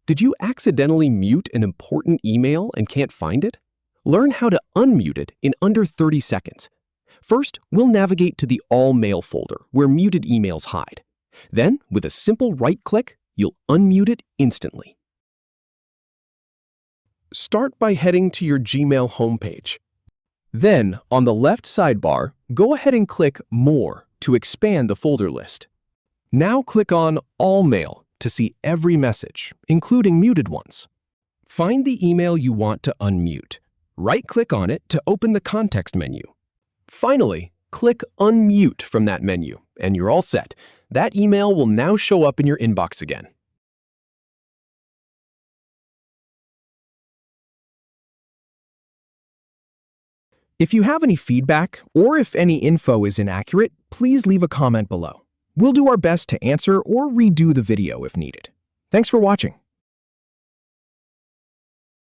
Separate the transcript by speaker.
Speaker 1: Did you accidentally mute an important email and can't find it? Learn how to unmute it in under 30 seconds. First, we'll navigate to the All Mail folder where muted emails hide. Then, with a simple right-click, you'll unmute it instantly. Start by heading to your Gmail homepage. Then, on the left sidebar, go ahead and click More to expand the folder list. Now click on All Mail to see every message, including muted ones. Find the email you want to unmute. Right-click on it to open the context menu. Finally, click Unmute from that menu, and you're all set. That email will now show up in your inbox again. If you have any feedback, or if any info is inaccurate, please leave a comment below. We'll do our best to answer or redo the video if needed. Thanks for watching.